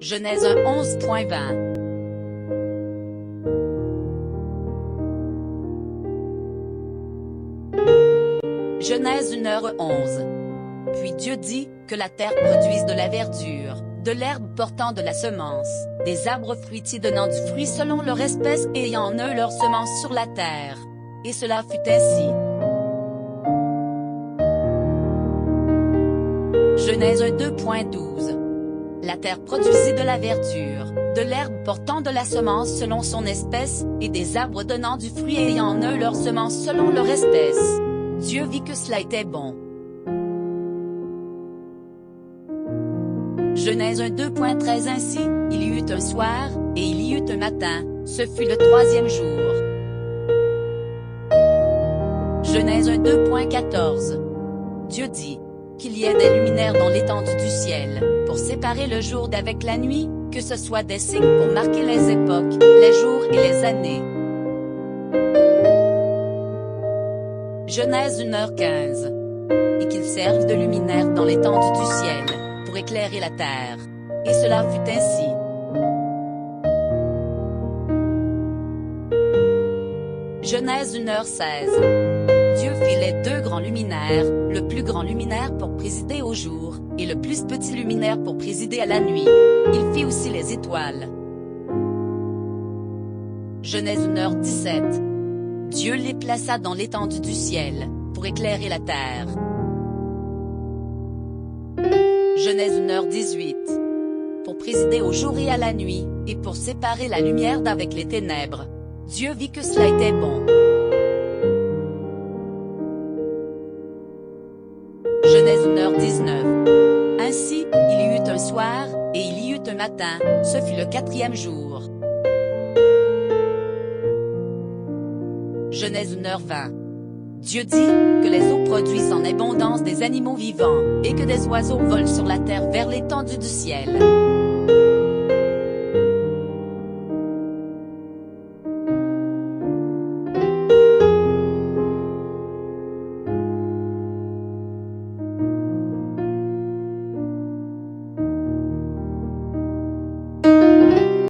Genèse 1 11.20. Genèse 1h11. Puis Dieu dit que la terre produise de la verdure, de l'herbe portant de la semence, des arbres fruitiers donnant du fruit selon leur espèce et ayant en eux leur semence sur la terre. Et cela fut ainsi. Genèse 2.12. La terre produisit de la verdure, de l'herbe portant de la semence selon son espèce, et des arbres donnant du fruit et ayant en eux leur semence selon leur espèce. Dieu vit que cela était bon. Genèse 2.13. Ainsi, il y eut un soir, et il y eut un matin, ce fut le troisième jour. Genèse 2.14. Dieu dit qu'il y ait des luminaires dans l'étendue du ciel, pour séparer le jour d'avec la nuit, que ce soit des signes pour marquer les époques, les jours et les années. Genèse 1h15. Et qu'ils servent de luminaires dans l'étendue du ciel, pour éclairer la terre. Et cela fut ainsi. Genèse 1h16. Dieu fit les deux grands luminaires, le plus grand luminaire pour présider au jour, et le plus petit luminaire pour présider à la nuit. Il fit aussi les étoiles. Genèse 1h17. Dieu les plaça dans l'étendue du ciel, pour éclairer la terre. Genèse 1h18. Pour présider au jour et à la nuit, et pour séparer la lumière d'avec les ténèbres. Dieu vit que cela était bon. Genèse 1h19. Ainsi, il y eut un soir, et il y eut un matin, ce fut le quatrième jour. Genèse 1h20. Dieu dit que les eaux produisent en abondance des animaux vivants, et que des oiseaux volent sur la terre vers l'étendue du ciel.